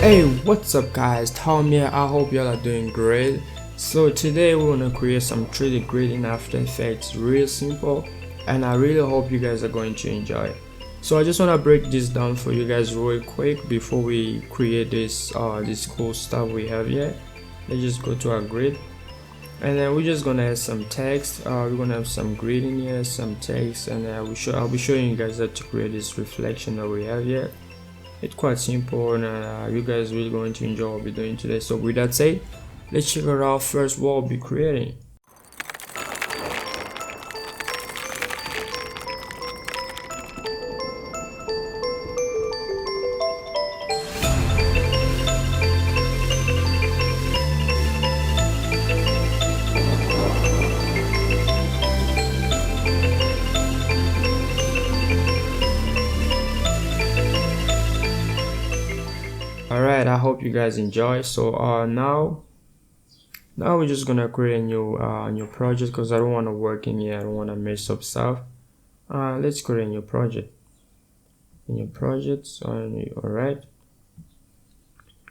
Hey, what's up guys, Tom here. I hope y'all are doing great. So today we're gonna create some 3D grid in After Effects. Real simple, and I really hope you guys are going to enjoy it. So I just want to break this down for you guys real quick before we create this cool stuff we have here. Let's just go to our grid, and then we're just gonna add some text. We're gonna have some grid in here, some text, and I'll be showing you guys how to create this reflection that we have here. It's quite simple, and you guys really going to enjoy what we're doing today. So with that said, let's check it out. First, what we'll be creating. Alright, I hope you guys enjoy. So now we're just gonna create a new project because I don't want to work in here. I don't want to mess up stuff. Let's create a new project. Alright,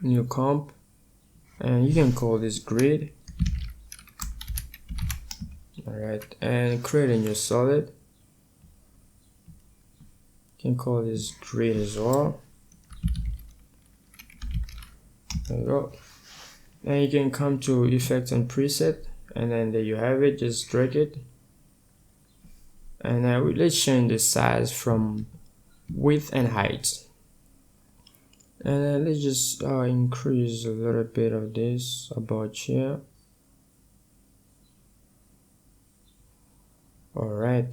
new comp, and you can call this grid. Alright, and create a new solid. You can call this grid as well. There you go. Then you can come to effects and preset, and then there you have it. Just drag it, and let's change the size from width and height, and then let's just increase a little bit of this about here. All right,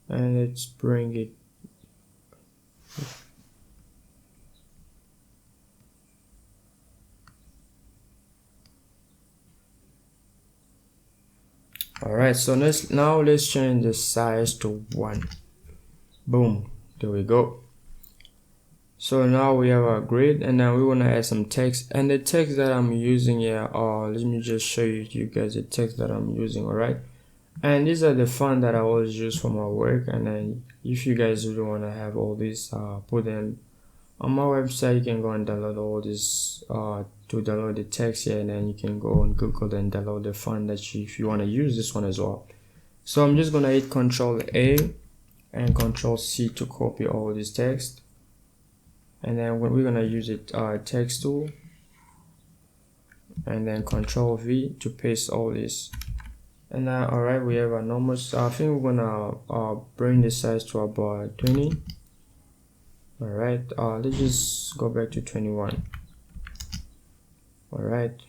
and let's bring it. Alright, so let's change the size to 1. Boom, there we go. So now we have our grid, and now we want to add some text, and the text that I'm using here, let me just show you guys the text that I'm using. Alright, and these are the font that I always use for my work, and then if you guys really want to have all these put them on my website, you can go and download all this to download the text here, and then you can go on Google and download the font that if you want to use this one as well. So I'm just gonna hit Ctrl+A and Ctrl+C to copy all this text, and then we're gonna use it text tool, and then Ctrl+V to paste all this. And now alright, we have a normal. I think we're gonna bring the size to about 20. Alright, let's just go back to 21. Alright,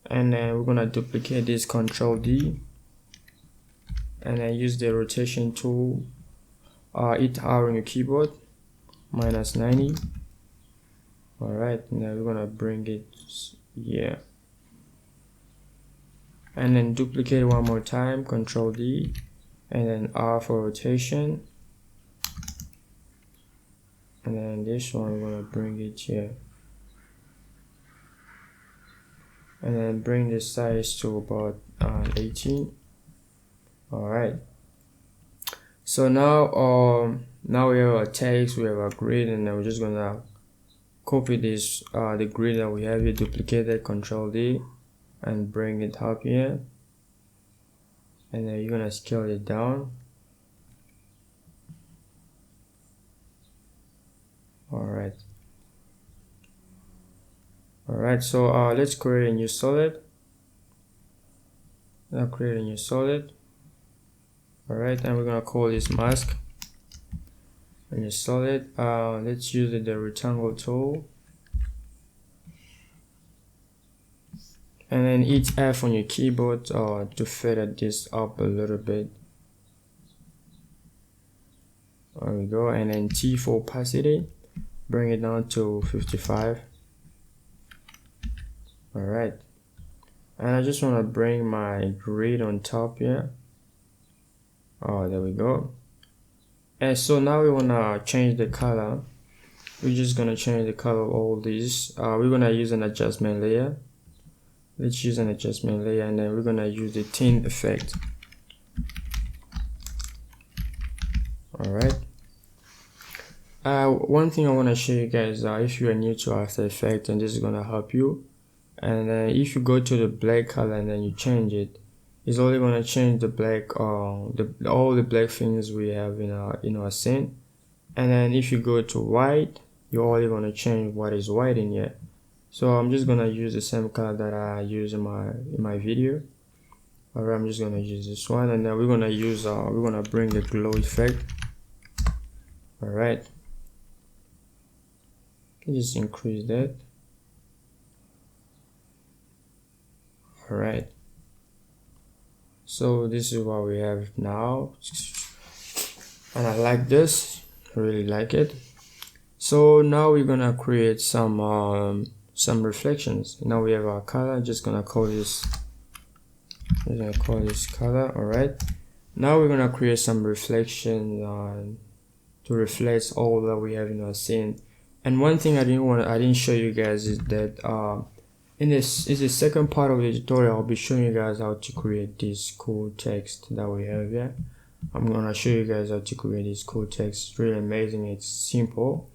and then we're gonna duplicate this, Ctrl+D, and then use the rotation tool. Hit R on your keyboard, -90. Alright, now we're gonna bring it here, and then duplicate one more time, Ctrl+D, and then R for rotation. And then this one, we're gonna bring it here, and then bring the size to about 18. All right, so now we have our text, we have our grid, and then we're just gonna copy this the grid that we have here, duplicate it, Ctrl+D, and bring it up here, and then you're gonna scale it down. Alright, so let's create a new solid. Now create a new solid. Alright, and we're gonna call this mask. A new solid. Let's use the rectangle tool, and then hit F on your keyboard to feather this up a little bit. There we go, and then T for opacity. Bring it down to 55. Alright, and I just want to bring my grid on top here. There we go. And so now we want to change the color. We're just going to change the color of all these. We're going to use an adjustment layer. Let's use an adjustment layer, and then we're going to use the tint effect. Alright, One thing I want to show you guys, if you are new to After Effects, and this is gonna help you, and if you go to the black color and then you change it, it's only gonna change the black, all the black things we have in our scene. And then if you go to white, you're only gonna change what is white in here. So I'm just gonna use the same color that I use in my video. Alright, I'm just gonna use this one, and then we're gonna bring the glow effect. Alright, just increase that. Alright, so this is what we have now, and I like this, I really like it. So now we're gonna create some reflections. Now we have our color. Just gonna call this. We're gonna call this color. All right. Now we're gonna create some reflection to reflect all that we have in our scene. And one thing I didn't show you guys is that in this is the second part of the tutorial. I'll be showing you guys how to create this cool text that we have here. I'm gonna show you guys how to create this cool text. It's really amazing. It's simple.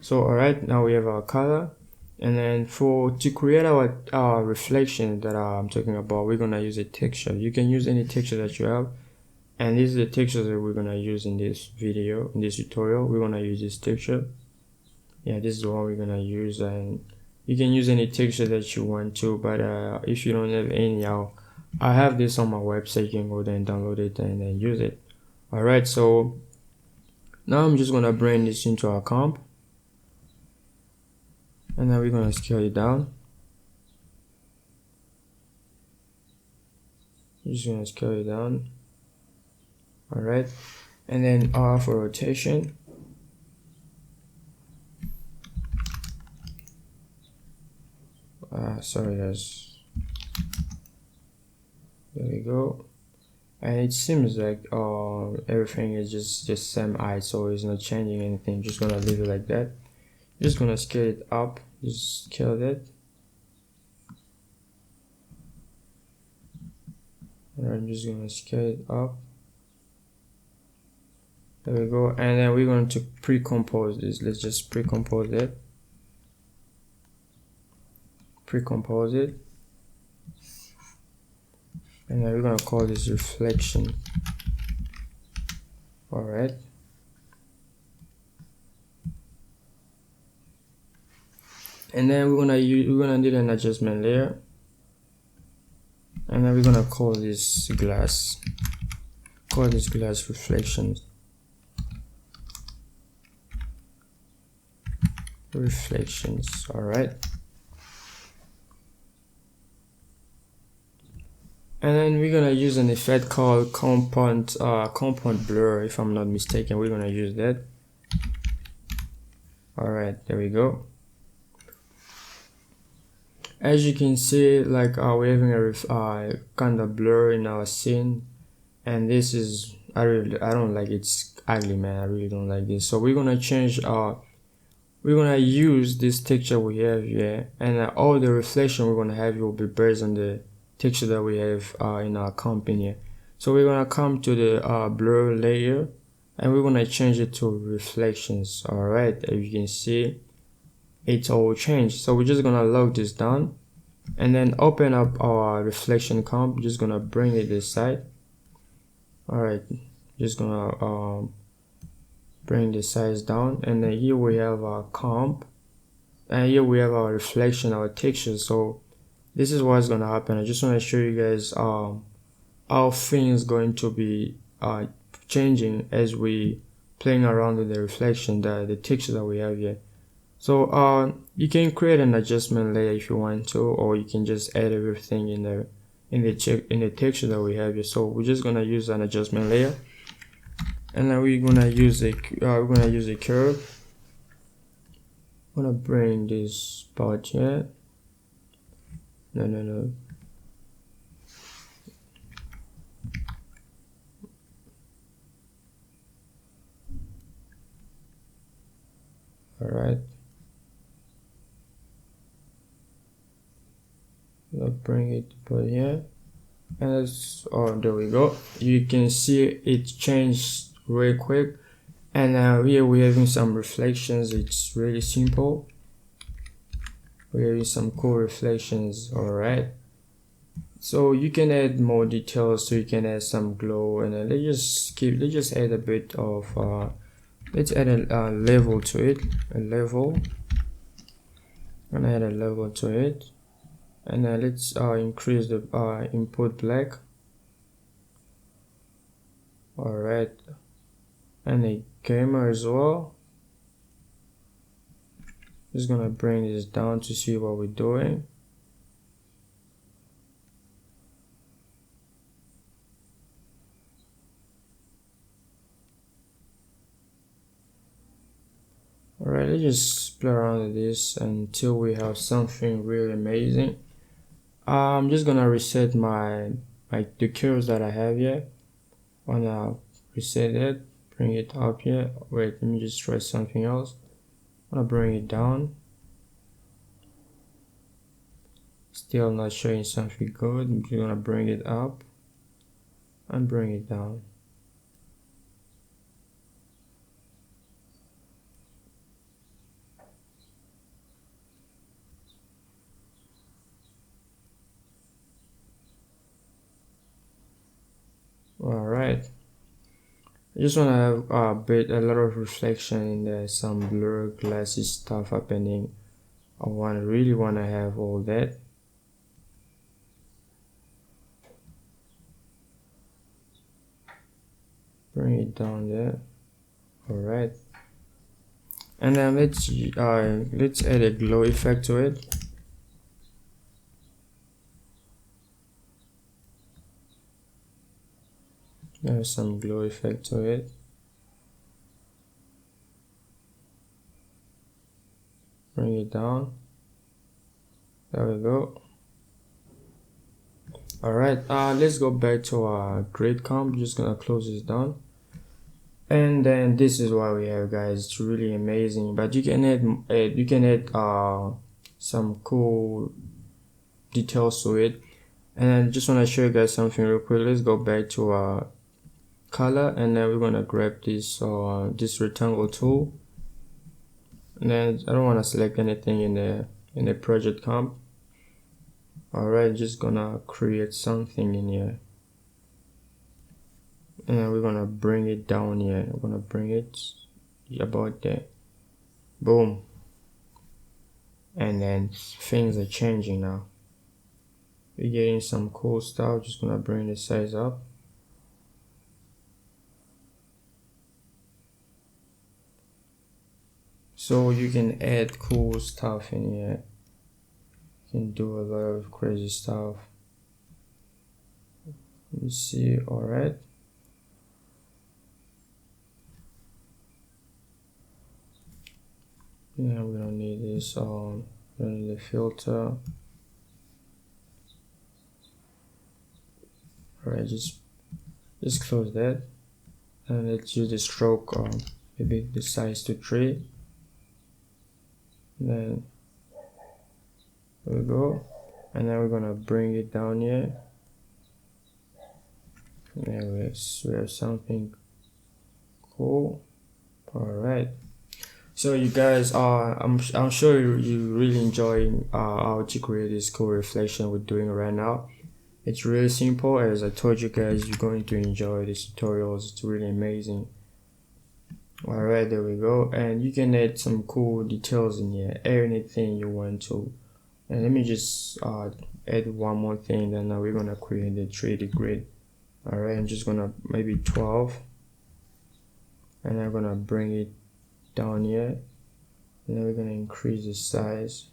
So alright, now we have our color, and then to create our reflection that I'm talking about, we're gonna use a texture. You can use any texture that you have, and this is the texture that we're gonna use in this video, in this tutorial. We're gonna use this texture. Yeah, this is what we're gonna use, and you can use any texture that you want to, but if you don't have any, I have this on my website. You can go there and download it and then use it. Alright, so now I'm just gonna bring this into our comp, and then we're gonna scale it down. Just gonna scale it down. Alright, and then R for rotation. Sorry guys. There we go. And it seems like everything is just same height, so it's not changing anything. Just gonna leave it like that. Just gonna scale it up. Just scale that. And I'm just gonna scale it up. There we go. And then we're going to pre-compose this. Let's just pre-compose it. Pre-compose it. And then we're gonna call this reflection. Alright. And then we're gonna need an adjustment layer. And then we're gonna call this glass. Call this glass reflections. Reflections. Alright. And then we're gonna use an effect called compound blur, if I'm not mistaken. We're gonna use that. Alright, there we go. As you can see, like we're having a kind of blur in our scene, and this is I don't like it. It's ugly, man. I really don't like this. So we're gonna change we're gonna use this texture we have here, and all the reflection we're gonna have will be based on the texture that we have in our comp in here. So we're gonna come to the blur layer, and we're gonna change it to reflections. Alright, as you can see, it's all changed. So we're just gonna lock this down, and then open up our reflection comp. Just gonna bring it this side. Alright, just gonna bring the size down, and then here we have our comp, and here we have our reflection, our texture. So this is what's gonna happen. I just want to show you guys how things going to be changing as we playing around with the reflection, the texture that we have here. So you can create an adjustment layer if you want to, or you can just add everything in the texture that we have here. So we're just gonna use an adjustment layer, and then we're gonna use a curve. I'm gonna bring this part here. No. Alright. I'll bring it right here. And there we go. You can see it changed real quick. And here we're having some reflections. It's really simple. We're having some cool reflections. All right, so you can add more details, so you can add some glow, and let's just add a bit of let's add a level to it. I'm gonna add a level to it, and let's increase the input black. All right, and the gamma as well. Just gonna bring this down to see what we're doing. Alright, let's just play around with this until we have something really amazing. I'm just gonna reset the curves that I have here. Wanna reset it, bring it up here. Wait, let me just try something else. I'm gonna bring it down. Still not showing something good. I'm just gonna bring it up and bring it down. Alright, I just want to have a lot of reflection in there, some blur, glassy stuff happening. I really want to have all that. Bring it down there. Alright, and then let's add a glow effect to it. There's some glow effect to it. Bring it down. There we go. Alright, let's go back to our grid comp. Just gonna close this down. And then this is what we have, guys. It's really amazing. But you can add some cool details to it. And I just want to show you guys something real quick. Let's go back to our color, and then we're gonna grab this this rectangle tool, and then I don't want to select anything in the project comp. Alright, just gonna create something in here, and then we're gonna bring it down here. We're gonna bring it about there. Boom. And then things are changing now. We're getting some cool stuff. Just gonna bring the size up. So you can add cool stuff in here. You can do a lot of crazy stuff. Let me see. Alright. Yeah, we don't need this. We don't need the filter. Alright, just close that, and let's use the stroke. Maybe the size to 3. Then there we go, and then we're gonna bring it down here. There we have something cool. All right, so you guys I'm sure you really enjoying how to create this cool reflection we're doing right now. It's really simple. As I told you guys, you're going to enjoy these tutorials. It's really amazing. Alright, there we go, and you can add some cool details in here, anything you want to. And let me just add one more thing, then we're gonna create the 3D grid. Alright, I'm just gonna maybe 12, and I'm gonna bring it down here, and then we're gonna increase the size.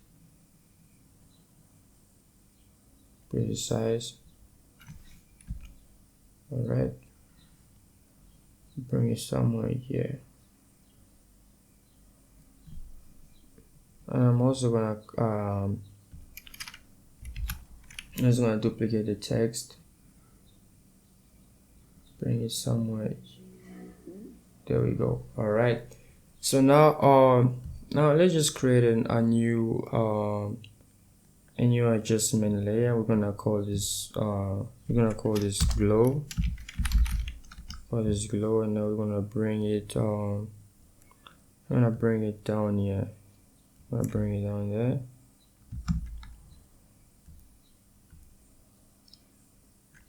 Alright, bring it somewhere here. And I'm also gonna duplicate the text, bring it somewhere. There we go. All right, so now let's just create a new adjustment layer. We're gonna call this glow. for this glow, and now we're gonna bring it down here. I'm gonna bring it down there.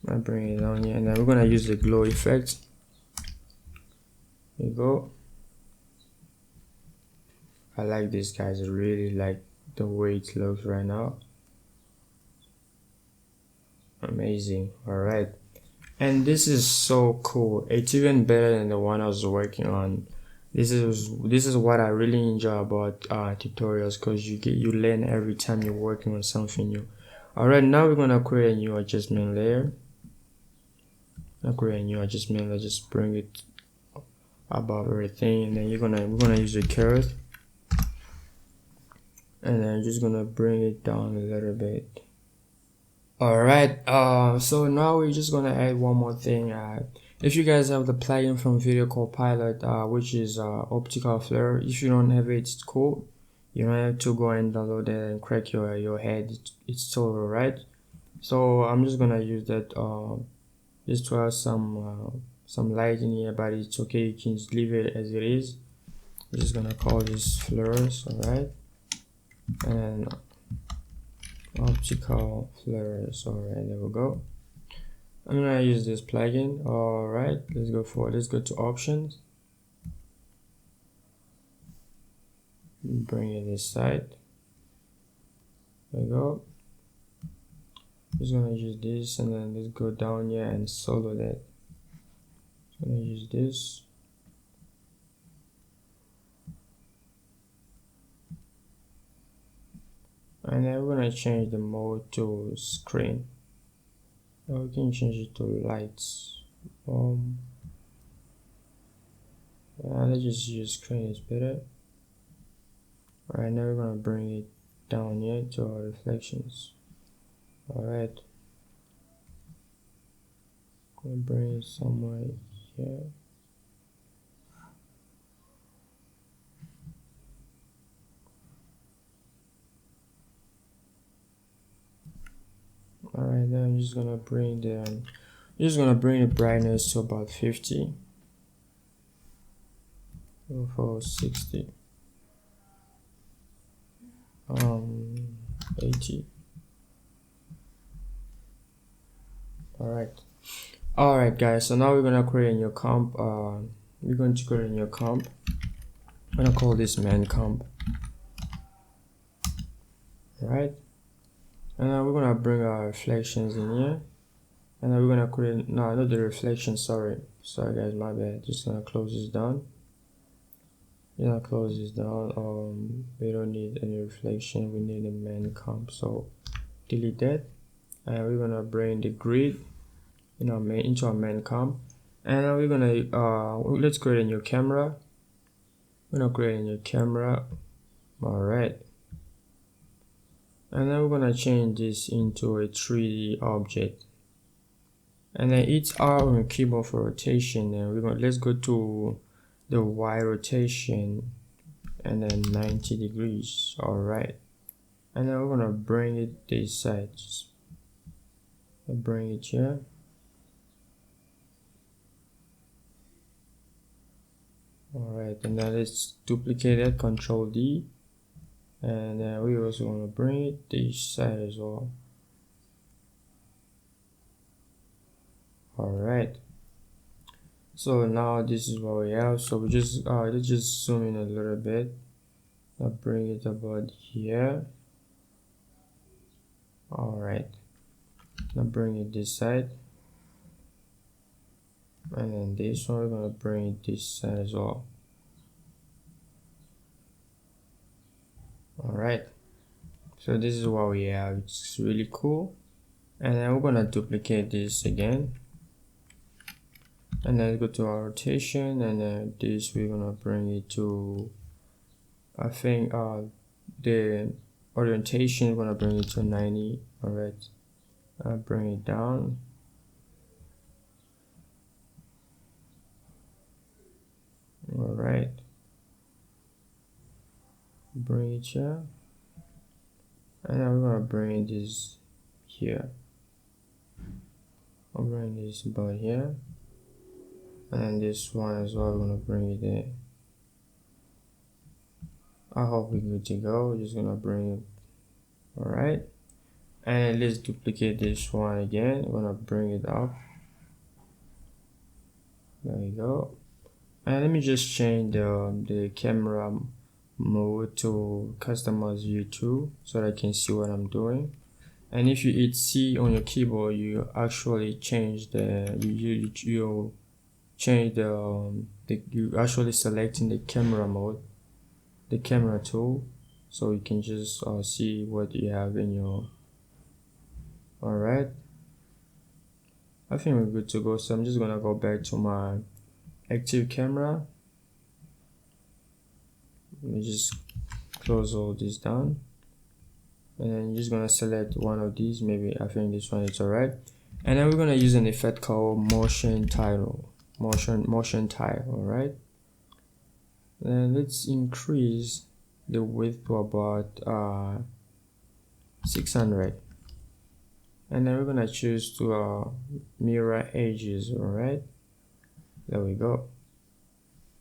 I bring it down here, and then we're gonna use the glow effect. There you go. I like this, guys. I really like the way it looks right now. Amazing. All right, and this is so cool. It's even better than the one I was working on. This is what I really enjoy about tutorials, because you learn every time you're working on something new. All right, now we're gonna create a new adjustment layer. Let's just bring it above everything, and then we're gonna use the curve, and then just gonna bring it down a little bit. All right, so now we're just gonna add one more thing. If you guys have the plugin from Video Copilot, which is Optical Flare, if you don't have it, it's cool. You don't have to go and download it and crack your head. It's totally right. So I'm just gonna use that just to have some light in here, but it's okay. You can just leave it as it is. I'm just gonna call this flares. All right, and optical flares. All right, there we go. I'm gonna use this plugin. All right, let's go to options. Bring it this side. There we go. Just gonna use this, and then let's go down here and solo that. Just gonna use this. And then we're gonna change the mode to screen. Now we can change it to lights. Let's just use screen, is better. Alright, now we're gonna bring it down here to our reflections. Alright, gonna bring it somewhere here. Alright, then I'm just gonna bring the brightness to about 50. Go for 60. 80. Alright guys, so now we're gonna create a new comp. We're going to create a new comp. I'm gonna call this main comp. Alright, and now we're gonna bring our reflections in here, and then we're gonna create not the reflection, sorry guys, my bad. Just gonna close this down. We don't need any reflection, we need a main comp, so delete that. And we're gonna bring the grid into our main comp, and now we're gonna let's create a new camera. We're gonna create a new camera. All right, and then we're gonna change this into a 3D object, and then it's our keyboard for rotation, and let's go to the Y rotation, and then 90 degrees. All right, and then we're gonna bring it this side. Just bring it here. Alright, and then let's duplicate it, Control D, and we also want to bring it this side as well. Alright, so now this is what we have. So we just let's just zoom in a little bit. I'll bring it about here. Alright, now bring it this side, and then this one we're gonna bring it this side as well. Alright, so this is what we have. It's really cool, and then we're gonna duplicate this again, and then go to our rotation, and then this we're gonna bring it to, I think the orientation we're gonna bring it to 90. Alright, I'll bring it down. Alright, bring it here, and then we're gonna bring this here. I'll bring this about here. and then this one as well, we're gonna bring it in. I hope we're good to go. We're just gonna bring it. All right, and let's duplicate this one again. We're gonna bring it up. There we go. And let me just change the camera mode to customize view 2 so that I can see what I'm doing. And if you hit C on your keyboard, you actually change the you change the you actually selecting the camera mode, the camera tool, so you can just see what you have in your. All right, I think we're good to go. So I'm just gonna go back to my active camera. Let me just close all this down, and then you're just gonna select one of these. Maybe I think this one is alright. And then we're gonna use an effect called motion tile. Motion tile. All right. And let's increase the width to about 600. And then we're gonna choose to mirror edges. All right. There we go.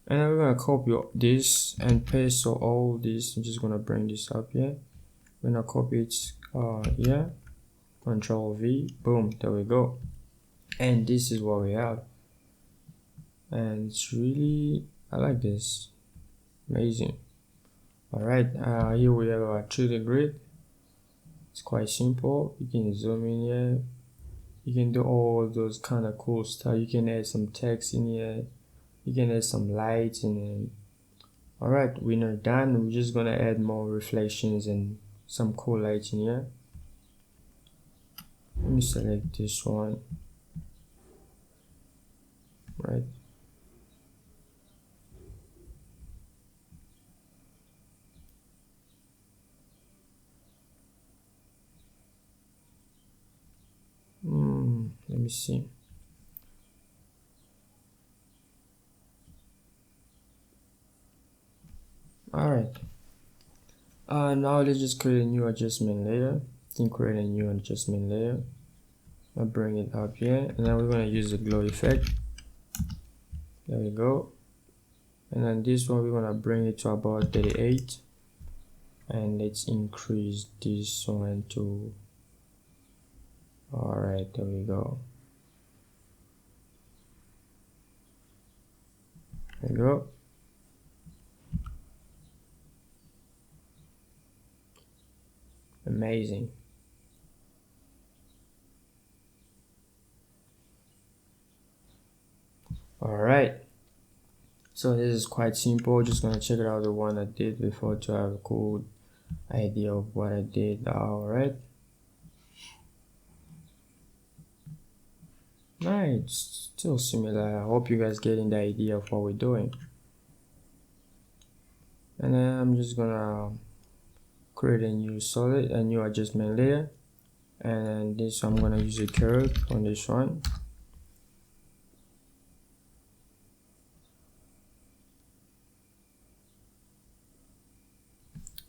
And then we're gonna copy this and paste. So all this, I'm just gonna bring this up here. We're gonna copy it here. Control V. Boom. There we go. And this is what we have. And it's really, I like this. Amazing. All right. Here we have our 3D grid. It's quite simple. You can zoom in here. You can do all those kind of cool stuff. You can add some text in here. You can add some lights in it. All right, we're not done. We're just gonna add more reflections and some cool lights in here. Let me select this one. Right. Let me see. All right. Now let's just create a new adjustment layer. Then create a new adjustment layer. I'll bring it up here, and then we're gonna use the glow effect. There we go. And then this one we're gonna bring it to about 38, and let's increase this one to. All right, there we go. There we go. Amazing. All right. So this is quite simple. Just gonna check it out, the one I did before, to have a cool idea of what I did. All right. Nice. Still similar. I hope you guys getting the idea of what we're doing. And then I'm just gonna create a new adjustment layer, and this I'm gonna use a curve on this one.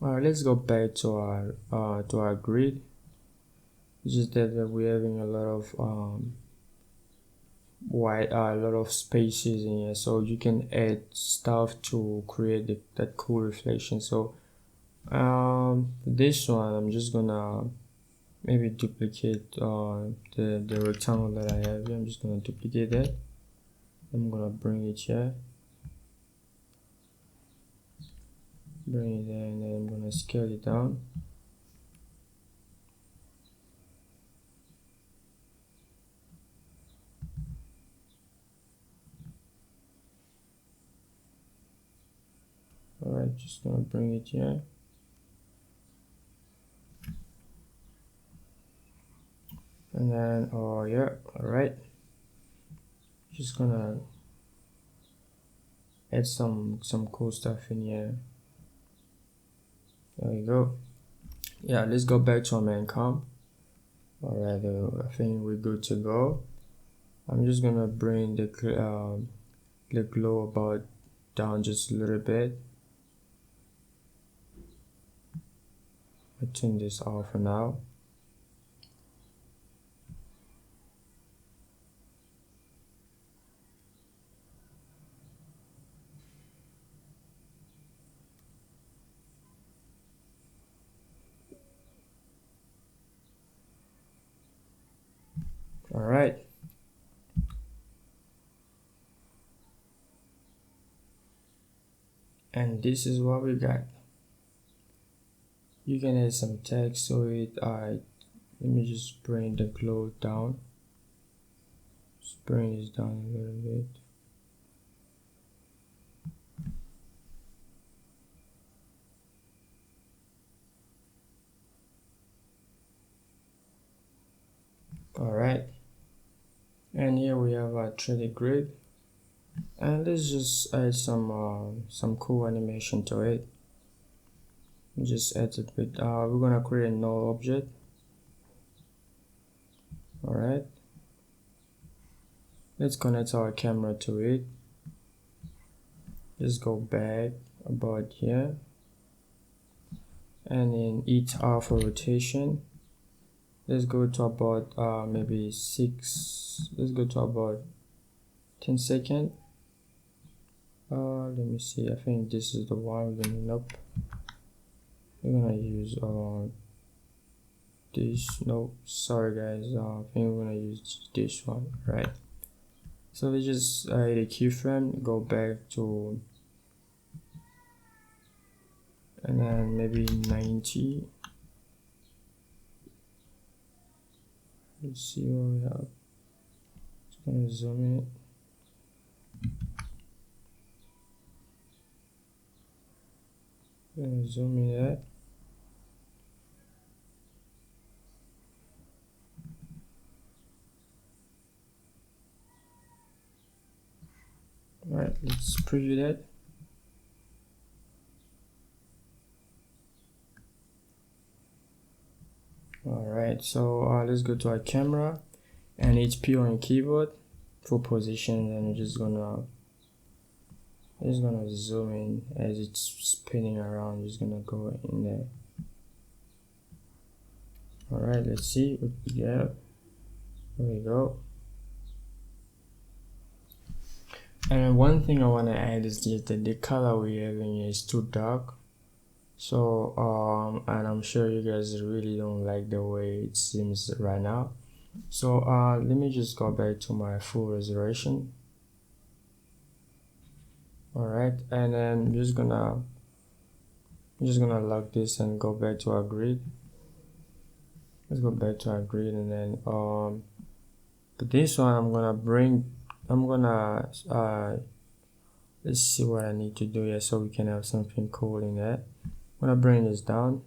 All right, let's go back to our grid. It's just that we're having a lot of a lot of spaces in here, so you can add stuff to create that cool reflection. So this one I'm just gonna maybe duplicate the rectangle that I have here. I'm just gonna duplicate that. I'm gonna bring it here, bring it there, and then I'm gonna scale it down. All right, just gonna bring it here. And then, oh yeah, all right. Just gonna add some cool stuff in here. There we go. Yeah, let's go back to our main comp. All right, I think we're good to go. I'm just gonna bring the glow about down just a little bit. I'll turn this off for now. Alright. And this is what we got. You can add some text to it. Let me just bring the glow down. Just bring this down a little bit. Alright, and here we have a 3D grid, and let's just add some cool animation to it. Just add a bit. We're gonna create a null object. Alright, let's connect our camera to it. Just go back about here, and in each alpha rotation, let's go to about maybe 6. Let's go to about 10 seconds. Let me see. I think this is the one we're gonna up. We're gonna use this. No, sorry guys. I think we're gonna use this one, right? So we just add a keyframe, go back to, and then maybe 90. Let's see what we have. Just gonna zoom in. Gonna zoom in that. Alright, let's preview that. Alright, so let's go to our camera and HP on keyboard for position, and we're just gonna zoom in as it's spinning around. Just gonna go in there. Alright, let's see what we get. There we go. And one thing I want to add is just that the color we're having is too dark. So and I'm sure you guys really don't like the way it seems right now. So let me just go back to my full resolution. Alright, and then I'm just gonna lock this and go back to our grid. Let's go back to our grid, and then but this one I'm gonna let's see what I need to do here so we can have something cool in that. I'm gonna bring this down.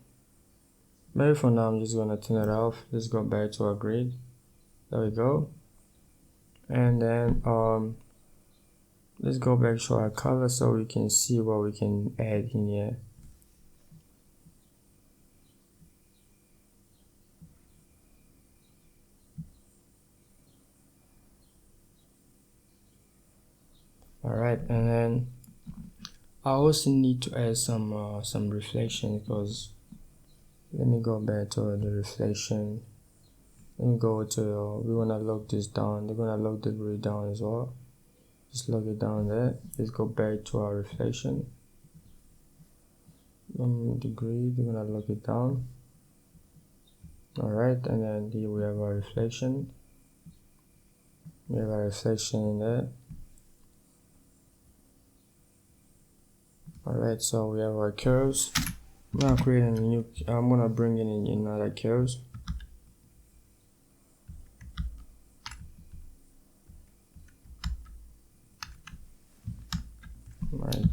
Maybe for now I'm just gonna turn it off. Let's go back to our grid. There we go. And then let's go back to our color so we can see what we can add in here. Alright, and then I also need to add some reflection, because let me go back to the reflection. Let me go to we wanna lock this down. We're gonna lock the grid down as well. Just lock it down there. Let's go back to our reflection. The grid, we're gonna lock it down. Alright, and then here we have our reflection. We have our reflection in there. Alright, so we have our curves. I'm gonna create a new, I'm gonna bring in another curves. Right.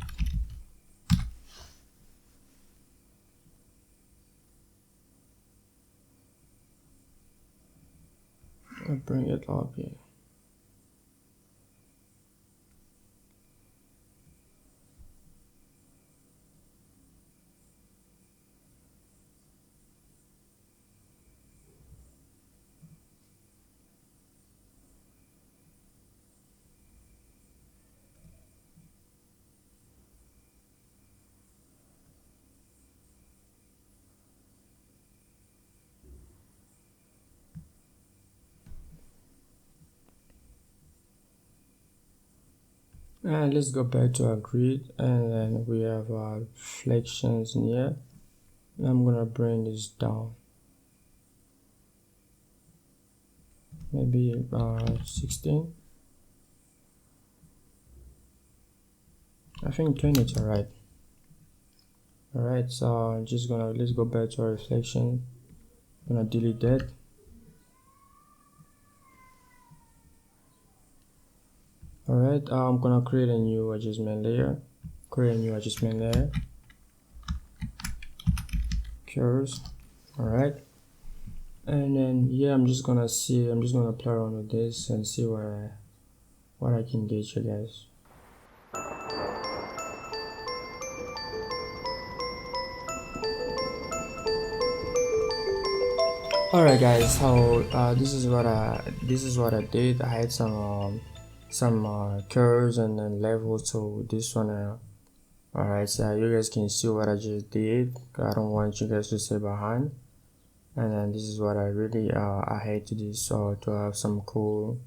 I'll bring it up here. And let's go back to our grid, and then we have our reflections in here. And I'm gonna bring this down. maybe 16. I think 20 is alright. Alright, so just gonna, let's go back to our reflection. I'm gonna delete that. Alright, I'm gonna create a new adjustment layer. Curves. Alright, and then yeah, I'm just gonna play around with this and see what I can get you guys. Alright guys, so this is what I did. I had some curves and then levels to this one. Alright, so you guys can see what I just did. I don't want you guys to stay behind. And then this is what I really I had to do, so to have some cool,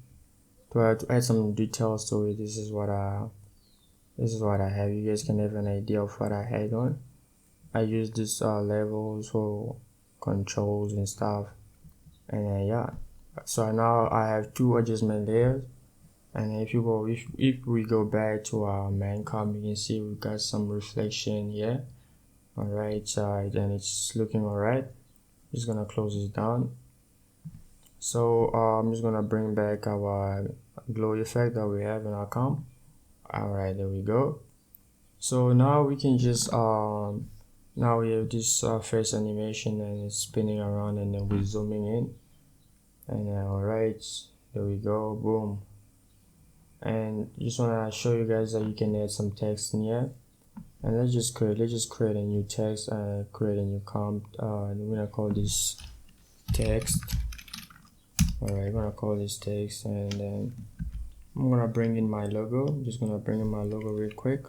to add some details to it. This is what I have. You guys can have an idea of what I had on. I use this levels for controls and stuff, and yeah. So now I have two adjustment layers, and if we go back to our main comp, you can see we got some reflection here. On the right side, and it's looking alright. Just gonna close this down. So I'm just gonna bring back our glow effect that we have in our comp. Alright, there we go. So now we can just now we have this face animation and it's spinning around, and then we're zooming in, and then alright, there we go, boom. And just wanna show you guys that you can add some text in here. And let's just create a new text and create a new comp. And we're gonna call this text. Alright, I'm gonna call this text, and then I'm gonna bring in my logo. I'm just gonna bring in my logo real quick.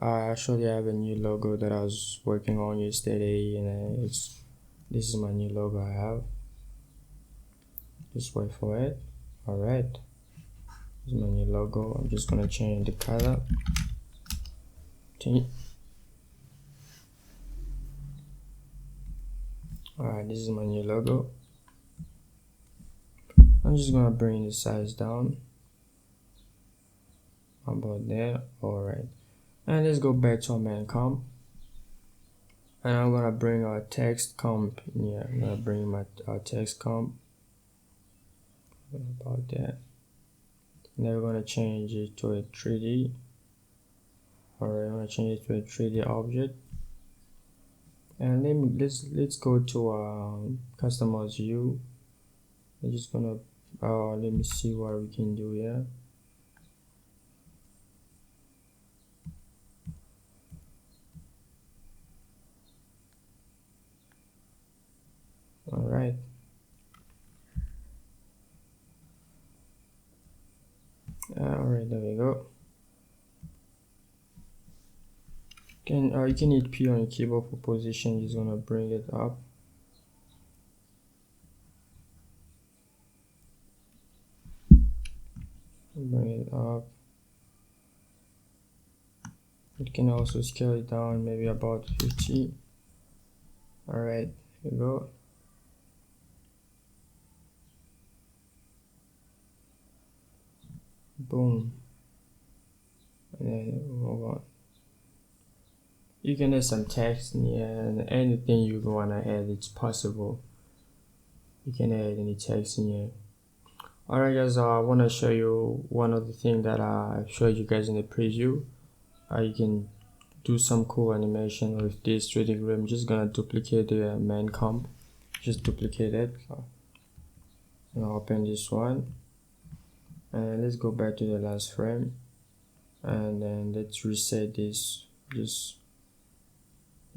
I actually have a new logo that I was working on yesterday, and this is my new logo I have. Just wait for it. Alright, this is my new logo. I'm just gonna change the color. Alright, this is my new logo. I'm just gonna bring the size down about there. Alright, and let's go back to our main comp, and I'm gonna bring our text comp in here. I'm gonna bring our text comp about that. Now we're gonna change it to a 3D. Alright, I'm gonna change it to a 3D object, and let's go to customize view. I'm just gonna let me see what we can do here. Alright, alright, there we go. You can hit P on your keyboard for position. Just gonna bring it up. Bring it up. You can also scale it down, maybe about 50. Alright, here we go. Boom. And then move on. You can add some text in here, and anything you wanna add, it's possible. You can add any text in here. Alright guys, I wanna show you one other thing that I showed you guys in the preview. You can do some cool animation with this 3D grid. I'm just gonna duplicate the main comp. Just duplicate it. And I'll open this one, and let's go back to the last frame, and then let's reset this.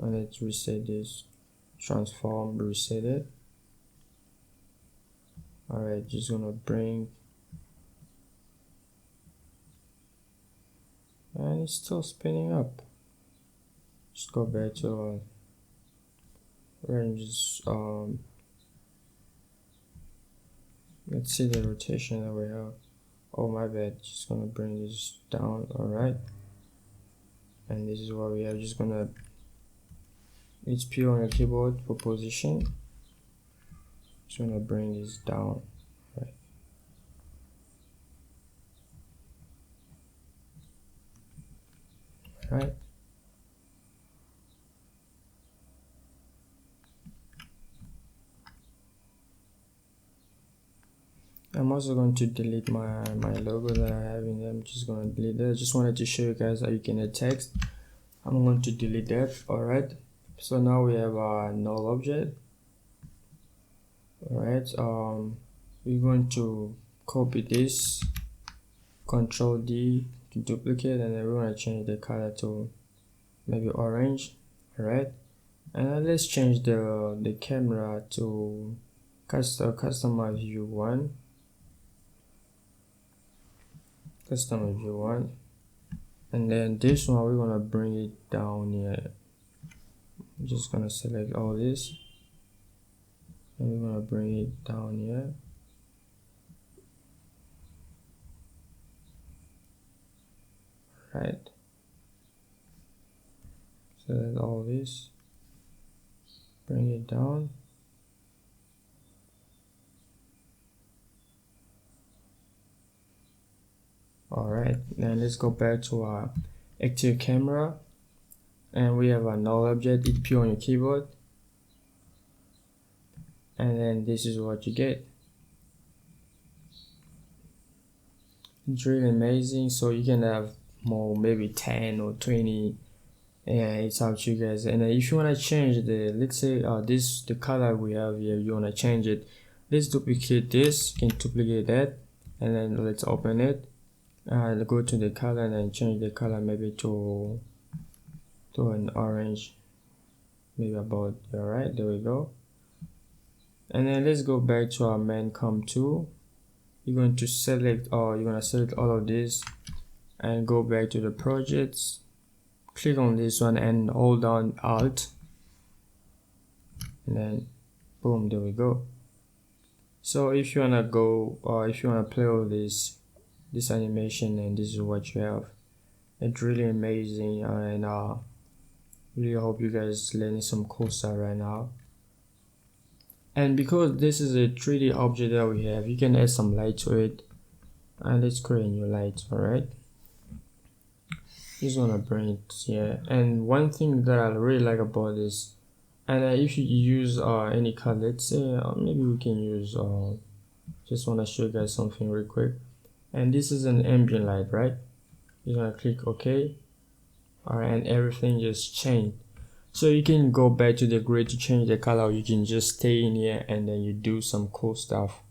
Let's reset this, transform, reset it. Alright, just gonna bring, and it's still spinning up. Just go back to ranges. Let's see the rotation that we have. Oh my bad, just gonna bring this down. Alright, and this is what we have. Just gonna hit P on your keyboard for position. Just gonna bring this down. right? I'm also going to delete my logo that I have in there. I'm just going to delete that. I just wanted to show you guys how you can add text. I'm going to delete that. Alright, so now we have a null object. Alright, we're going to copy this, Control D to duplicate, and then we're going to change the color to maybe orange. Alright, and let's change the camera to customer view 1. Customer view 1, and then this one we're gonna bring it down here. I'm just gonna select all this and we're gonna bring it down here. Right, select all this, bring it down. Alright, now let's go back to our active camera, and we have a null object. Hit P on your keyboard, and then this is what you get. It's really amazing. So you can have more, maybe 10 or 20, and it's up to you guys. And if you want to change the, let's say the color we have here, you want to change it, let's duplicate this. You can duplicate that, and then let's open it. Go to the color and then change the color maybe to an orange, maybe about there. Right, there we go. And then let's go back to our main comp tool. You're going to select, or you're going to select all of this and go back to the projects, click on this one and hold down Alt, and then boom, there we go. So if you want to go, or if you want to play with this animation, and this is what you have. It's really amazing, and really hope you guys learning some cool stuff right now. And because this is a 3D object that we have, you can add some light to it, and let's create a new light. Alright, just gonna bring it here. And one thing that I really like about this, and if you use any color, let's say maybe we can use just want to show you guys something real quick. And this is an ambient light, right? You're gonna click OK. Alright, and everything just changed. So you can go back to the grid to change the color, or you can just stay in here and then you do some cool stuff.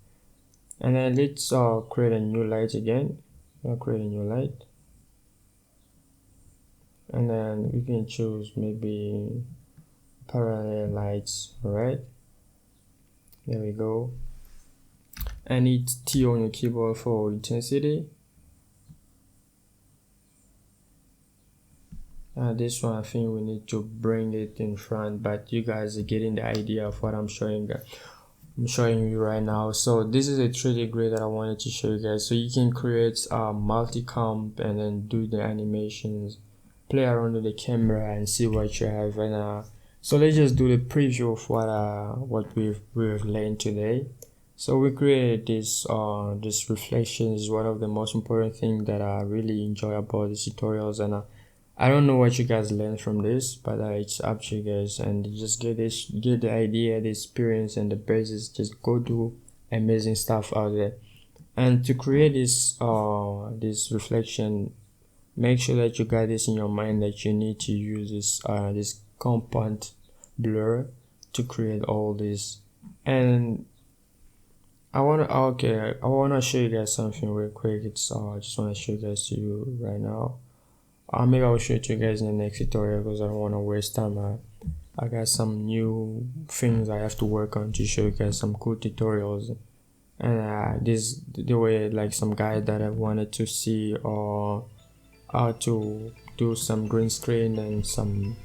And then let's create a new light again. I'll create a new light, and then we can choose maybe parallel lights. Alright, there we go. And hit T on your keyboard for intensity. This one I think we need to bring it in front, but you guys are getting the idea of what I'm showing you right now. So this is a 3D grid that I wanted to show you guys. So you can create multi-comp and then do the animations, play around with the camera and see what you have. And so let's just do the preview of what we've learned today. So we created this reflection is one of the most important things that I really enjoy about these tutorials. And I don't know what you guys learned from this, but it's up to you guys, and just get the idea, the experience, and the basis. Just go do amazing stuff out there. And to create this reflection, make sure that you got this in your mind, that you need to use this compound blur to create all this. And I wanna show you guys something real quick. It's I just wanna show you guys to you right now. Maybe I'll show it to you guys in the next tutorial because I don't want to waste time. I got some new things I have to work on to show you guys some cool tutorials. And this the way, like, some guy that I wanted to see or how to do some green screen and some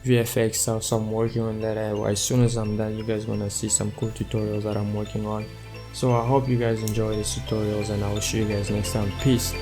VFX. So I'm working on that. As soon as I'm done, you guys gonna see some cool tutorials that I'm working on. So I hope you guys enjoy these tutorials, and I will see you guys next time. Peace.